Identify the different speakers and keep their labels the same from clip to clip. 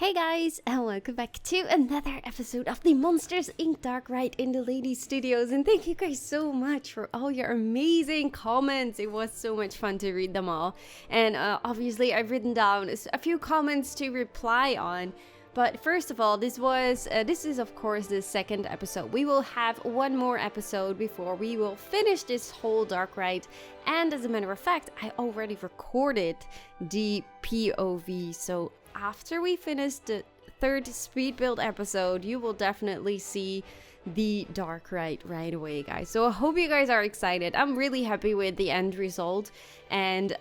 Speaker 1: Hey guys, and welcome back to another episode of the Monsters Inc. Dark Ride in DeLady's Studios. And thank you guys so much for all your amazing comments. It was so much fun to read them all. And obviously I've written down a few comments to reply on. But first of all, this is of course the second episode. We will have one more episode before we will finish this whole dark ride. And as a matter of fact, I already recorded the POV. So after we finish the third speed build episode, you will definitely see the dark ride right away, guys. So I hope you guys are excited. I'm really happy with the end result. And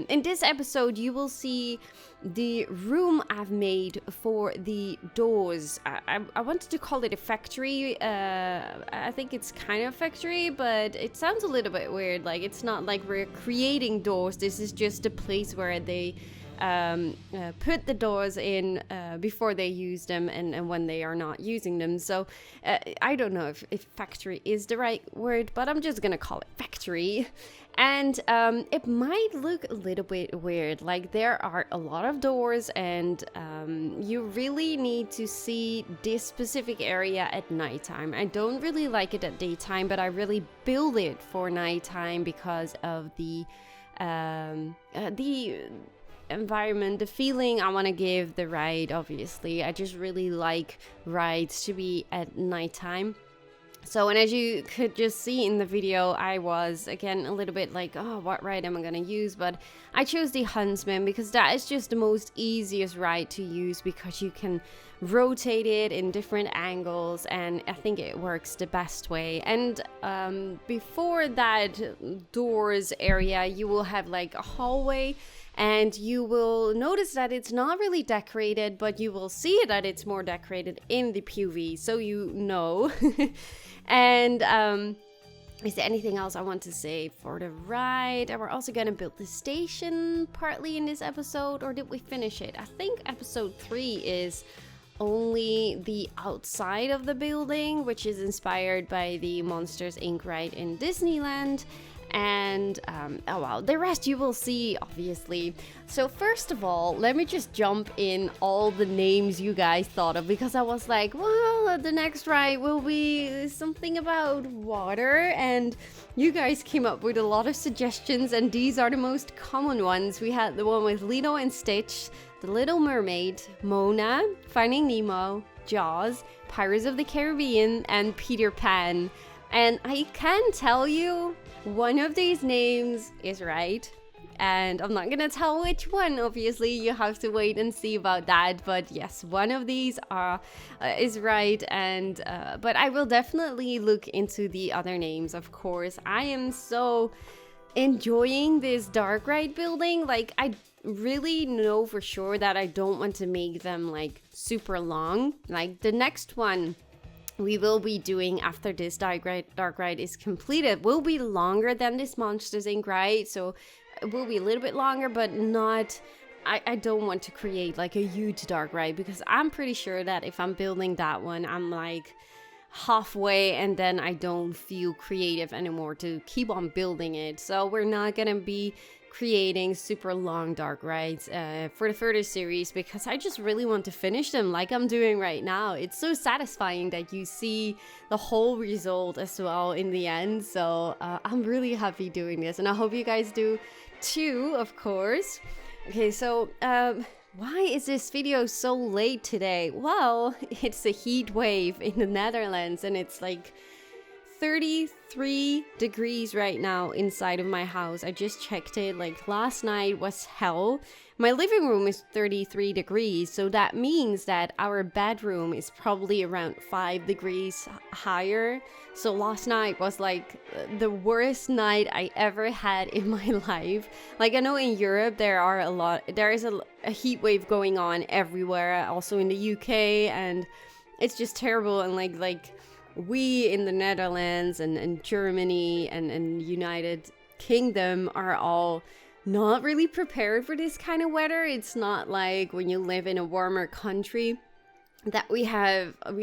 Speaker 1: in this episode, you will see the room I've made for the doors. I wanted to call it a factory. I think it's kind of a factory, but it sounds a little bit weird. Like, it's not like we're creating doors. This is just a place where they put the doors in before they use them and when they are not using them. So I don't know if factory is the right word, but I'm just gonna call it factory. And it might look a little bit weird, like there are a lot of doors, and you really need to see this specific area at nighttime. I don't really like it at daytime, but I really build it for nighttime because of the environment, the feeling I want to give the ride. Obviously, I just really like rides to be at nighttime. So, and as you could just see in the video, I was again a little bit like, oh, what ride am I gonna use? But I chose the Huntsman because that is just the most easiest ride to use, because you can rotate it in different angles, and I think it works the best way. And before that doors area, you will have like a hallway, and you will notice that it's not really decorated, but you will see that it's more decorated in the POV, so you know. And is there anything else I want to say for the ride? And we're also gonna build the station partly in this episode, or did we finish it? I think episode 3 is only the outside of the building, which is inspired by the Monsters Inc. ride in Disneyland. And oh wow, the rest you will see, obviously. So first of all, let me just jump in all the names you guys thought of, because I was like, well, the next ride will be something about water, and you guys came up with a lot of suggestions, and these are the most common ones. We had the one with Lilo and Stitch, The Little Mermaid, Mona, Finding Nemo, Jaws, Pirates of the Caribbean, and Peter Pan. And I can tell you, one of these names is right, and I'm not gonna tell which one. Obviously, you have to wait and see about that. But yes, one of these is right, and but I will definitely look into the other names. Of course, I am so enjoying this dark ride building. Like, I really know for sure that I don't want to make them like super long. Like the next one we will be doing after this dark ride is completed will be longer than this Monsters Inc. ride, so it will be a little bit longer, but not, I don't want to create like a huge dark ride, because I'm pretty sure that if I'm building that one, I'm like halfway and then I don't feel creative anymore to keep on building it. So we're not gonna be creating super long dark rides for the further series, because I just really want to finish them like I'm doing right now. It's so satisfying that you see the whole result as well in the end. So I'm really happy doing this, and I hope you guys do too, of course. Okay, so why is this video so late today? Well, it's a heat wave in the Netherlands, and it's like 33 degrees right now inside of my house. I just checked it. Like, last night was hell. My living room is 33 degrees, so that means that our bedroom is probably around 5 degrees higher. So last night was like the worst night I ever had in my life. Like, I know in Europe there is a heat wave going on everywhere, also in the UK, and it's just terrible. And like we in the Netherlands and Germany and United Kingdom are all not really prepared for this kind of weather. It's not like when you live in a warmer country that we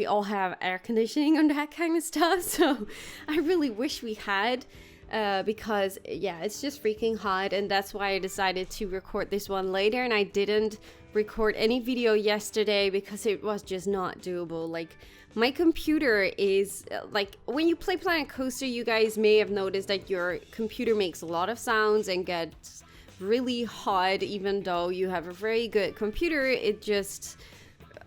Speaker 1: all have air conditioning and that kind of stuff. So I really wish we had because yeah, it's just freaking hot, and that's why I decided to record this one later, and I didn't record any video yesterday because it was just not doable. Like, my computer is like, when you play Planet Coaster, you guys may have noticed that your computer makes a lot of sounds and gets really hot. Even though you have a very good computer, it just,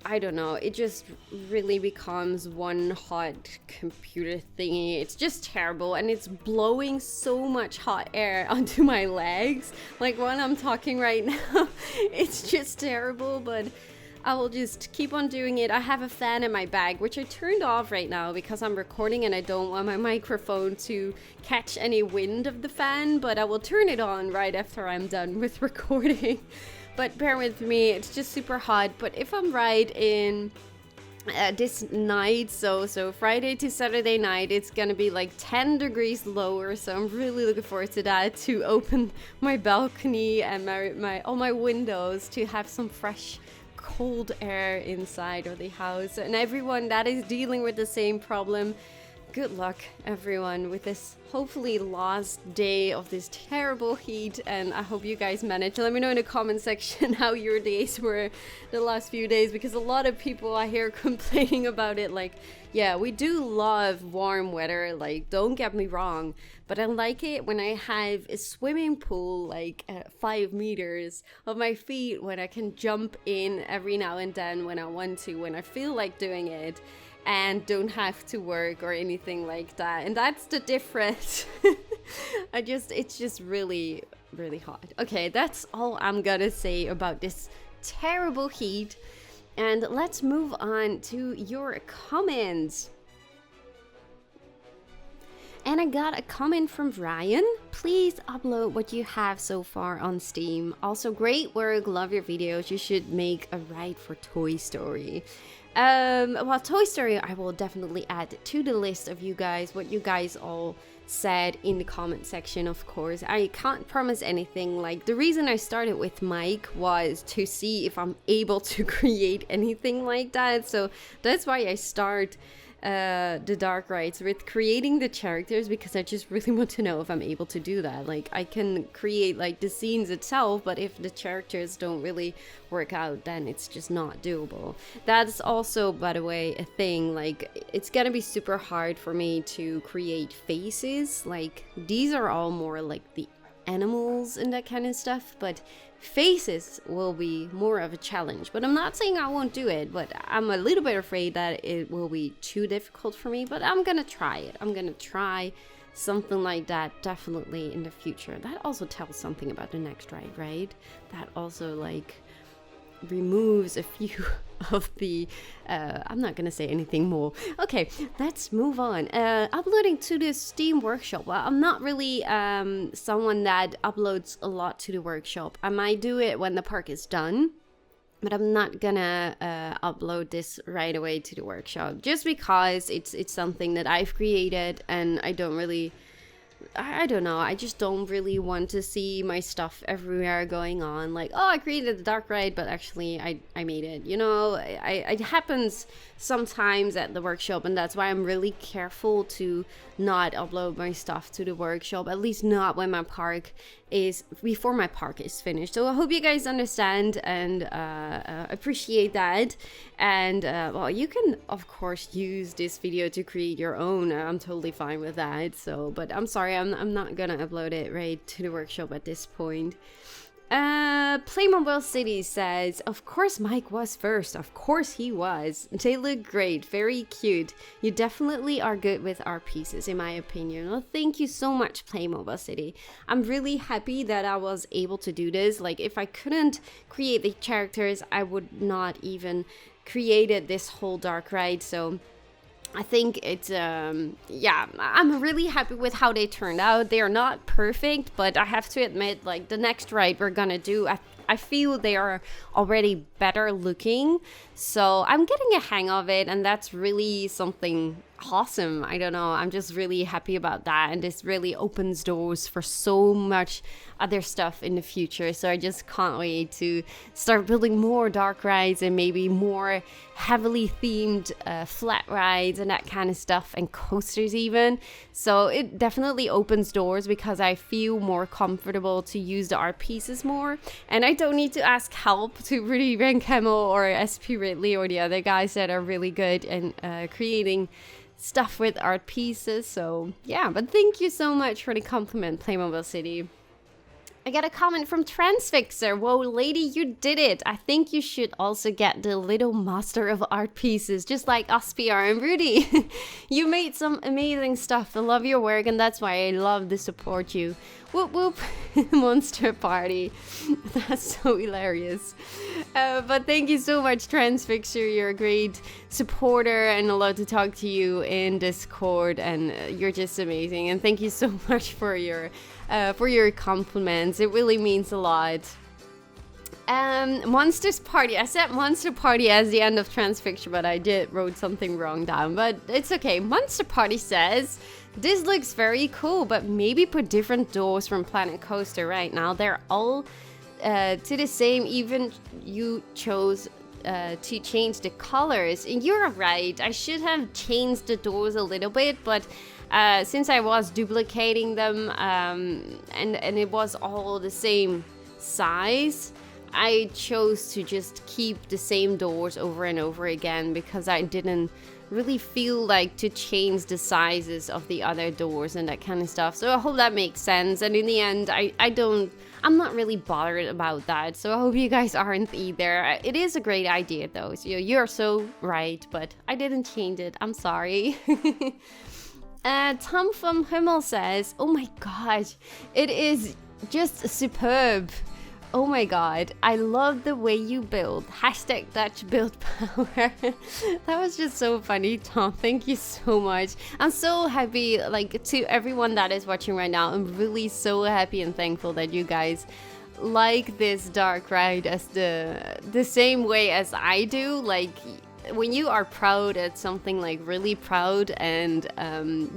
Speaker 1: I don't know, it just really becomes one hot computer thingy. It's just terrible, and it's blowing so much hot air onto my legs. Like, when I'm talking right now, it's just terrible, but I will just keep on doing it. I have a fan in my bag, which I turned off right now because I'm recording and I don't want my microphone to catch any wind of the fan, but I will turn it on right after I'm done with recording. But bear with me, it's just super hot. But if I'm right in this night, so Friday to Saturday night, it's gonna be like 10 degrees lower, so I'm really looking forward to that, to open my balcony and my all my windows to have some fresh cold air inside of the house. And everyone that is dealing with the same problem, good luck everyone with this hopefully last day of this terrible heat, and I hope you guys manage. Let me know in the comment section how your days were the last few days, because a lot of people I hear complaining about it. Like, yeah, we do love warm weather, like, don't get me wrong, but I like it when I have a swimming pool like at 5 meters of my feet, when I can jump in every now and then when I want to, when I feel like doing it, and don't have to work or anything like that. And that's the difference. It's just really, really hot. Okay, that's all I'm gonna say about this terrible heat. And let's move on to your comments. And I got a comment from Ryan. Please upload what you have so far on Steam. Also, great work, love your videos. You should make a ride for Toy Story. Well, Toy Story I will definitely add to the list of you guys, what you guys all said in the comment section. Of course, I can't promise anything. Like, the reason I started with Mike was to see if I'm able to create anything like that, so that's why I start the dark rides with creating the characters, because I just really want to know if I'm able to do that. Like, I can create like the scenes itself, but if the characters don't really work out, then it's just not doable. That's also, by the way, a thing. Like, it's gonna be super hard for me to create faces. Like, these are all more like the animals and that kind of stuff, but faces will be more of a challenge. But I'm not saying I won't do it, but I'm a little bit afraid that it will be too difficult for me. But I'm gonna try it. I'm gonna try something like that definitely in the future. That also tells something about the next ride, right? That also like removes a few of the I'm not gonna say anything more. Okay, let's move on. Uploading to the Steam workshop. Well, I'm not really someone that uploads a lot to the workshop. I might do it when the park is done, but I'm not gonna upload this right away to the workshop, just because it's something that I've created, and I don't know, I just don't really want to see my stuff everywhere going on. Like, oh, I created the dark ride, but actually I made it. You know, it happens sometimes at the workshop, and that's why I'm really careful to not upload my stuff to the workshop, at least not when before my park is finished. So I hope you guys understand and appreciate that. And well, you can of course use this video to create your own. I'm totally fine with that. So, but I'm sorry, I'm not gonna upload it right to the workshop at this point. Playmobil City says, of course Mike was first. Of course he was. They look great, very cute. You definitely are good with our pieces, in my opinion. Well, thank you so much, Playmobil City. I'm really happy that I was able to do this. Like, if I couldn't create the characters, I would not even created this whole dark ride. So I think it's, yeah, I'm really happy with how they turned out. They are not perfect, but I have to admit, like, the next ride we're gonna do, I feel they are already better looking. So I'm getting a hang of it, and that's really something awesome. I don't know. I'm just really happy about that. And this really opens doors for so much other stuff in the future. So I just can't wait to start building more dark rides and maybe more heavily themed flat rides and that kind of stuff, and coasters even. So it definitely opens doors because I feel more comfortable to use the art pieces more. And I don't need to ask help to Rudy Rankemo or SP Ridley or the other guys that are really good in creating stuff with art pieces. So yeah, but thank you so much for the compliment, Playmobil City. I got a comment from Transfixer. Whoa, lady, you did it. I think you should also get the little master of art pieces, just like Aspiar and Rudy. You made some amazing stuff. I love your work, and that's why I love to support you. Whoop whoop. Monster party. That's so hilarious. But thank you so much, Transfixer. You're a great supporter, and I love to talk to you in Discord, and you're just amazing. And thank you so much for your compliments. It really means a lot. Monsters Party. I said Monster Party as the end of Transfiction, but I wrote something wrong down. But it's okay. Monster Party says, this looks very cool, but maybe put different doors from Planet Coaster right now. They're all to the same, even you chose to change the colors. And you're right. I should have changed the doors a little bit, but since I was duplicating them and it was all the same size, I chose to just keep the same doors over and over again because I didn't really feel like to change the sizes of the other doors and that kind of stuff. So I hope that makes sense. And in the end, I'm not really bothered about that. So I hope you guys aren't either. It is a great idea though. So you're so right, but I didn't change it. I'm sorry. Tom from Hummel says, oh my gosh, it is just superb. Oh my god, I love the way you build. Hashtag Dutch build power. That was just so funny, Tom. Thank you so much. I'm so happy, like, to everyone that is watching right now. I'm really so happy and thankful that you guys like this dark ride as the same way as I do. Like, when you are proud at something, like really proud, and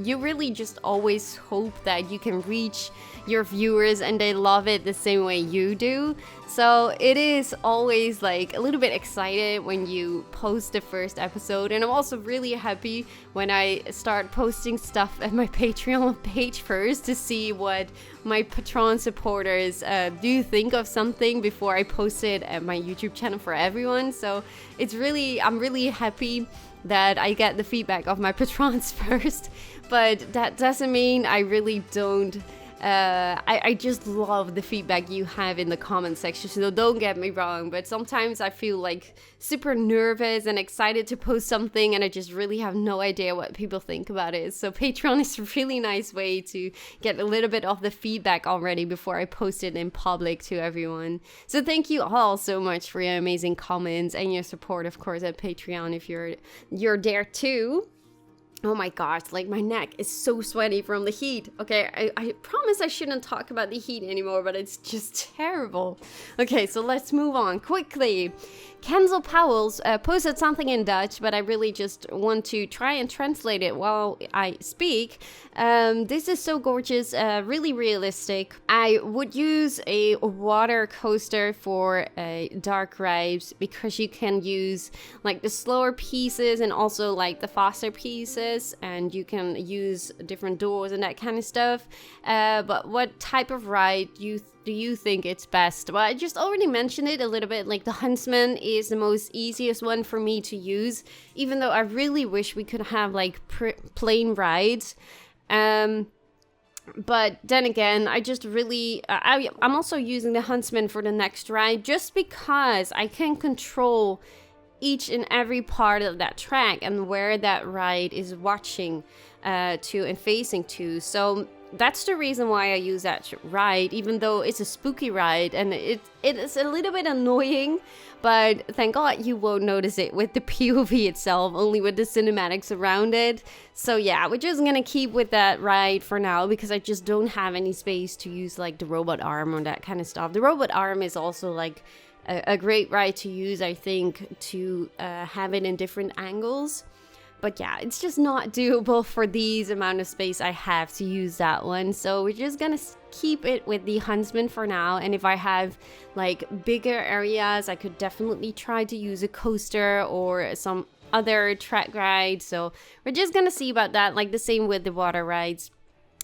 Speaker 1: you really just always hope that you can reach your viewers and they love it the same way you do. So it is always like a little bit excited when you post the first episode, and I'm also really happy when I start posting stuff at my Patreon page first to see what my Patreon supporters do think of something before I post it at my YouTube channel for everyone. So I'm really happy that I get the feedback of my patrons first, but that doesn't mean I really don't. I just love the feedback you have in the comment section, so don't get me wrong, but sometimes I feel like super nervous and excited to post something and I just really have no idea what people think about it. So Patreon is a really nice way to get a little bit of the feedback already before I post it in public to everyone. So thank you all so much for your amazing comments and your support, of course, at Patreon if you're there too. Oh my gosh, like my neck is so sweaty from the heat. Okay, I promise I shouldn't talk about the heat anymore, but it's just terrible. Okay, so let's move on quickly. Kenzel Powell's posted something in Dutch, but I really just want to try and translate it while I speak. This is so gorgeous, really realistic. I would use a water coaster for dark rides because you can use like the slower pieces and also like the faster pieces, and you can use different doors and that kind of stuff. But what type of ride do you think it's best? Well, I just already mentioned it a little bit. Like the Huntsman is the most easiest one for me to use, even though I really wish we could have like plain rides. But then again, I just really I'm also using the Huntsman for the next ride just because I can control each and every part of that track and where that ride is watching to and facing to. So that's the reason why I use that ride, even though it's a spooky ride and it is a little bit annoying, but thank God you won't notice it with the POV itself, only with the cinematics around it. So yeah, we're just gonna keep with that ride for now because I just don't have any space to use like the robot arm or that kind of stuff. The robot arm is also like a great ride to use, I think, to have it in different angles. But yeah, it's just not doable for these amount of space I have to use that one. So we're just gonna keep it with the Huntsman for now. And if I have like bigger areas, I could definitely try to use a coaster or some other track ride. So we're just gonna see about that. Like the same with the water rides.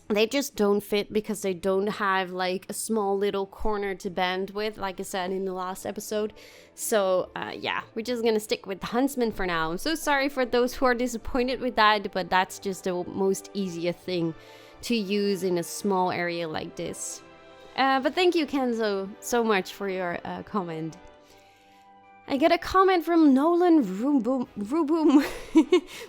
Speaker 1: They just don't fit because they don't have like a small little corner to bend with, like I said in the last episode. So yeah, we're just gonna stick with the Huntsman for now. I'm so sorry for those who are disappointed with that, but that's just the most easiest thing to use in a small area like this. But thank you, Kenzo, so much for your comment. I get a comment from Nolan Ruboom.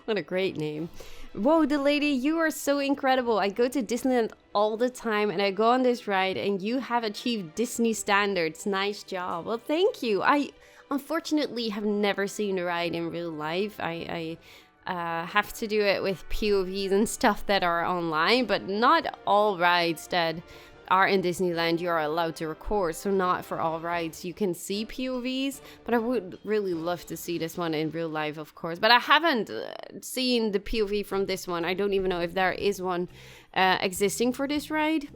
Speaker 1: What a great name. Whoa, DeLady, you are so incredible. I go to Disneyland all the time and I go on this ride and you have achieved Disney standards. Nice job. Well, thank you. I unfortunately have never seen a ride in real life. I have to do it with POVs and stuff that are online, but not all rides that are in Disneyland you are allowed to record, so not for all rides you can see POVs, but I would really love to see this one in real life, of course. But I haven't seen the POV from this one. I don't even know if there is one existing for this ride.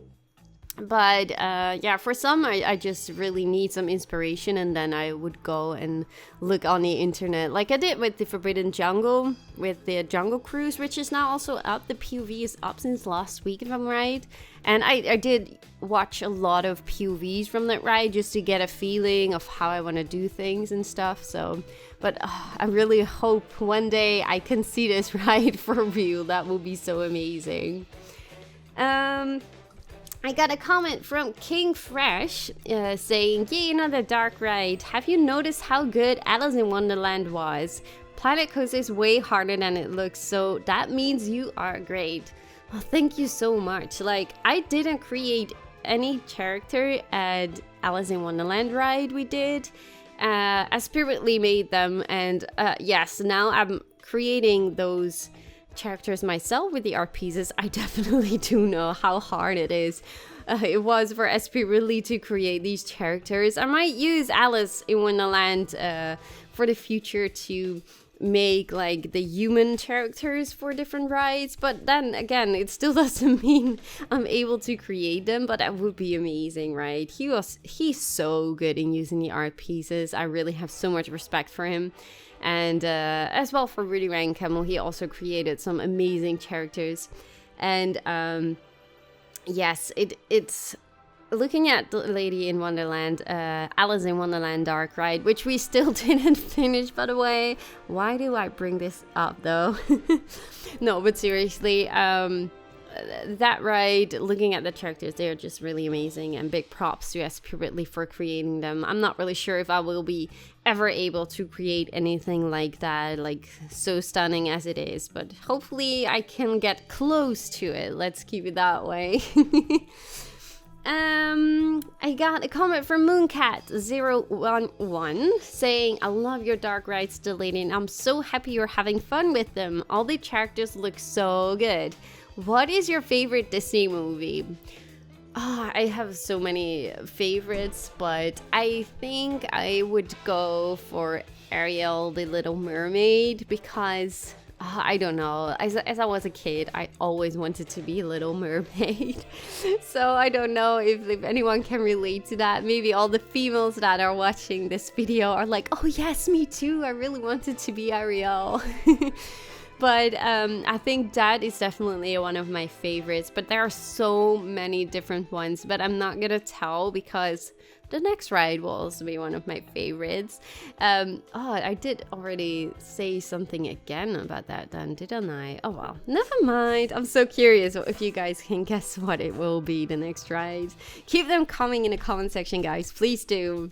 Speaker 1: But yeah, for some I just really need some inspiration, and then I would go and look on the internet, like I did with the Forbidden Jungle, with the Jungle Cruise, which is now also up. The POV is up since last week, if I'm right. And I did watch a lot of POVs from that ride just to get a feeling of how I want to do things and stuff. So, but I really hope one day I can see this ride for real. That would be so amazing. I got a comment from King Fresh saying, yay, another dark ride. Have you noticed how good Alice in Wonderland was? Planet Coaster is way harder than it looks, so that means you are great. Well, thank you so much. Like, I didn't create any character at Alice in Wonderland ride we did. I Spiritly made them, and yes, now I'm creating those characters myself with the art pieces. I definitely do know how hard it is. It was for SP Ridley to create these characters. I might use Alice in Wonderland for the future to make like the human characters for different rides, but then again, it still doesn't mean I'm able to create them, but that would be amazing, right? He's so good in using the art pieces. I really have so much respect for him. And as well for Rudy Ryan Camel, he also created some amazing characters. And yes, it's looking at the Lady in Wonderland, Alice in Wonderland Dark Ride, which we still didn't finish, by the way. Why do I bring this up though? No, but seriously, that ride, looking at the characters, they're just really amazing, and big props to SP Ridley for creating them. I'm not really sure if I will be ever able to create anything like that, like so stunning as it is, but hopefully I can get close to it. Let's keep it that way. I got a comment from Mooncat011 saying, I love your dark rides, DeLady, and I'm so happy you're having fun with them. All the characters look so good. What is your favorite Disney movie? Oh, I have so many favorites, but I think I would go for Ariel, the Little Mermaid, because I don't know. As I was a kid, I always wanted to be a Little Mermaid. So I don't know if anyone can relate to that. Maybe all the females that are watching this video are like, oh yes, me too. I really wanted to be Ariel. But I think that is definitely one of my favorites. But there are so many different ones. But I'm not going to tell because the next ride will also be one of my favorites. Oh, I did already say something again about that then, didn't I? Oh well, never mind. I'm so curious if you guys can guess what it will be, the next ride. Keep them coming in the comment section, guys. Please do.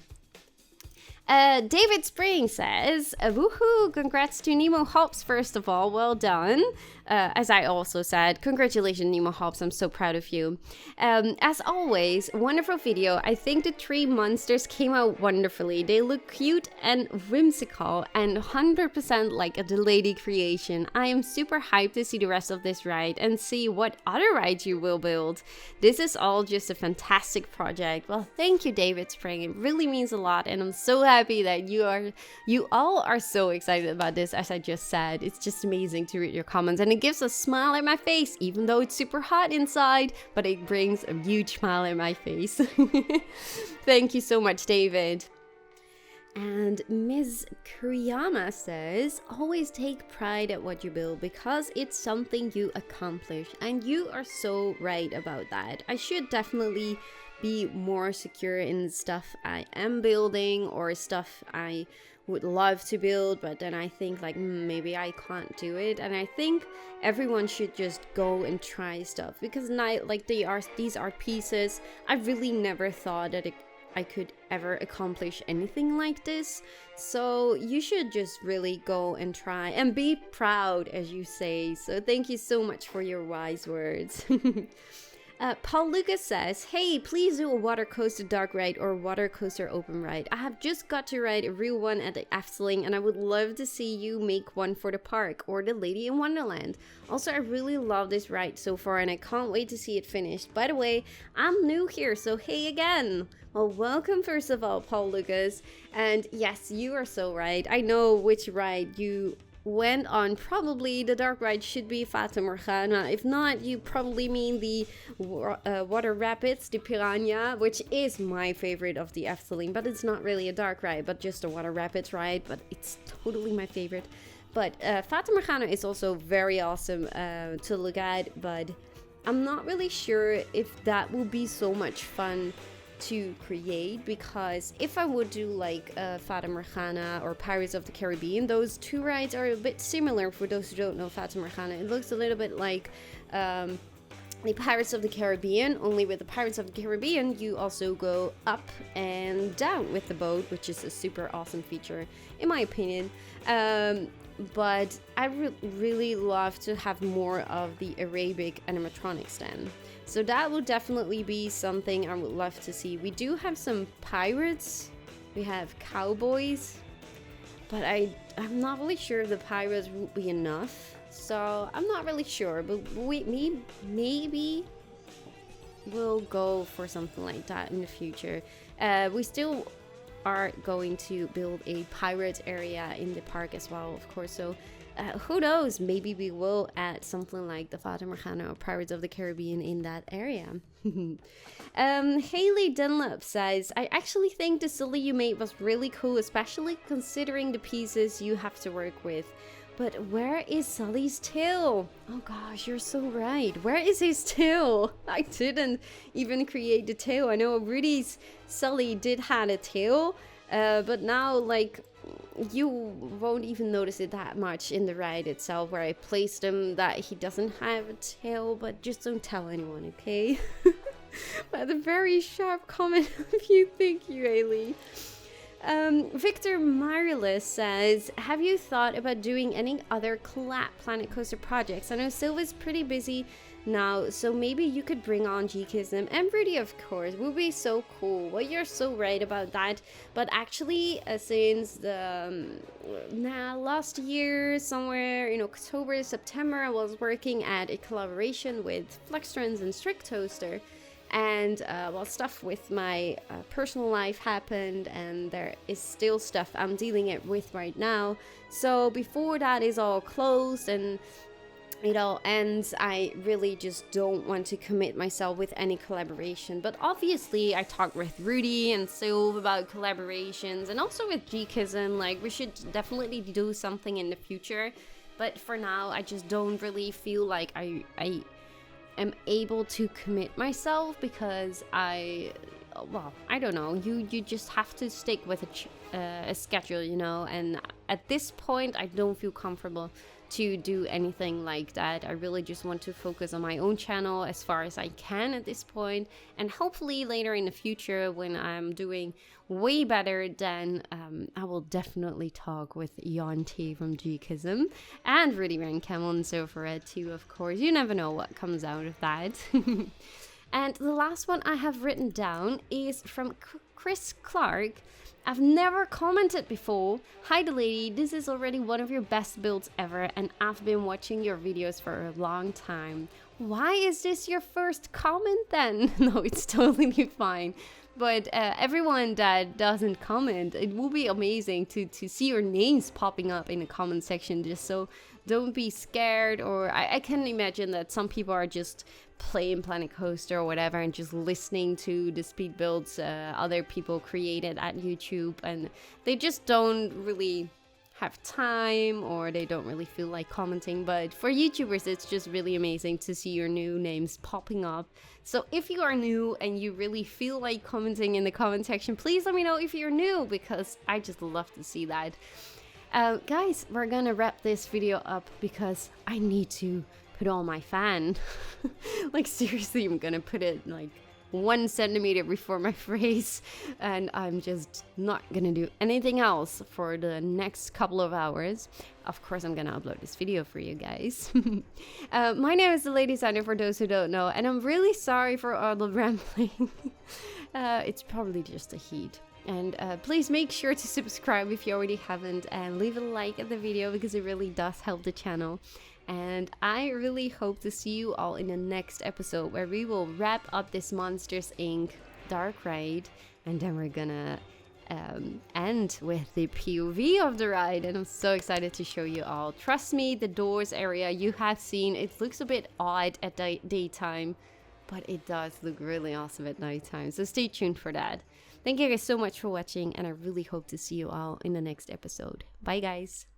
Speaker 1: David Spring says, woohoo, congrats to Nemo Hops, first of all, well done. As I also said, congratulations Nemo Hops, I'm so proud of you. As always, wonderful video. I think the three monsters came out wonderfully. They look cute and whimsical and 100% like a DeLady creation. I am super hyped to see the rest of this ride and see what other rides you will build. This is all just a fantastic project. Well, thank you David Spring, it really means a lot, and I'm so happy happy that you all are so excited about this. As I just said, it's just amazing to read your comments, and it gives a smile on my face, even though it's super hot inside, but it brings a huge smile on my face. Thank you so much, David. And Ms. Kuriyama says, always take pride at what you build because it's something you accomplish. And you are so right about that. I should definitely be more secure in stuff I am building or stuff I would love to build, but then I think like maybe I can't do it. And I think everyone should just go and try stuff, because now like these art pieces, I really never thought that I could ever accomplish anything like this. So you should just really go and try and be proud, as you say. So thank you so much for your wise words. Paul Lucas says, hey, please do a water coaster dark ride or water coaster open ride. I have just got to ride a real one at the Efteling, and I would love to see you make one for the park or the Lady in Wonderland. Also, I really love this ride so far, and I can't wait to see it finished. By the way, I'm new here, so hey again. Well, welcome first of all, Paul Lucas. And yes, you are so right. I know which ride you went on. Probably the dark ride should be Fata Morgana. If not, you probably mean the water rapids, the Piranha, which is my favorite of the Efteling, but it's not really a dark ride, but just a water rapids ride, but it's totally my favorite. But Fata Morgana is also very awesome to look at, but I'm not really sure if that will be so much fun to create, because if I would do like Fata Morgana or Pirates of the Caribbean, those two rides are a bit similar. For those who don't know Fata Morgana, it looks a little bit like the Pirates of the Caribbean, only with the Pirates of the Caribbean you also go up and down with the boat, which is a super awesome feature in my opinion. But I really love to have more of the Arabic animatronics then. So that would definitely be something I would love to see. We do have some pirates, we have cowboys, but I'm not really sure if the pirates would be enough. So I'm not really sure, but maybe we'll go for something like that in the future. We still are going to build a pirate area in the park as well, of course. So who knows, maybe we will add something like the Fata Morgana or Pirates of the Caribbean in that area. Haley Dunlop says, I actually think the silly you made was really cool, especially considering the pieces you have to work with. But where is Sully's tail? Oh gosh, you're so right. Where is his tail? I didn't even create the tail. I know Rudy's Sully did have a tail, but now like you won't even notice it that much in the ride itself where I placed him, that he doesn't have a tail, but just don't tell anyone, okay? But a very sharp comment of you. Thank you, Haley. Victor Marilis says, have you thought about doing any other collab Planet Coaster projects? I know Sylva's pretty busy now, so maybe you could bring on G-Kism and Rudy, of course. Would be so cool. Well, you're so right about that. But actually, since the last year, somewhere in October, September, I was working at a collaboration with Flextrons and Strict Toaster. And well, stuff with my personal life happened, and there is still stuff I'm dealing with right now. So before that is all closed and it all ends, I really just don't want to commit myself with any collaboration. But obviously I talked with Rudy and Sylv about collaborations, and also with G-Kism, like we should definitely do something in the future. But for now, I just don't really feel like I am able to commit myself, because I don't know, you just have to stick with a schedule, and at this point I don't feel comfortable to do anything like that. I really just want to focus on my own channel as far as I can at this point, and hopefully later in the future when I'm doing way better, then I will definitely talk with Jan T from G-Kism and Rudy Rancamel and Sofared too, of course. You never know what comes out of that. And the last one I have written down is from Chris Clark. I've never commented before. Hi DeLady, this is already one of your best builds ever, and I've been watching your videos for a long time. Why is this your first comment then? No, it's totally fine. But everyone that doesn't comment, it will be amazing to see your names popping up in the comment section. Just so don't be scared, or I can imagine that some people are just playing Planet Coaster or whatever and just listening to the speed builds other people created at YouTube, and they just don't really have time, or they don't really feel like commenting. But for YouTubers, it's just really amazing to see your new names popping up. So if you are new and you really feel like commenting in the comment section, please let me know if you're new, because I just love to see that. Guys, we're gonna wrap this video up because I need to put on my fan. Like seriously, I'm gonna put it like 1 centimeter before my face, and I'm just not gonna do anything else for the next couple of hours. Of course, I'm gonna upload this video for you guys. My name is DeLady's, for those who don't know, and I'm really sorry for all the rambling. It's probably just the heat. And please make sure to subscribe if you already haven't, and leave a like at the video because it really does help the channel. And I really hope to see you all in the next episode, where we will wrap up this Monsters Inc. Dark Ride, and then we're gonna end with the POV of the ride, and I'm so excited to show you all. Trust me, the doors area you have seen, it looks a bit odd at daytime, but it does look really awesome at nighttime, so stay tuned for that. Thank you guys so much for watching, and I really hope to see you all in the next episode. Bye guys!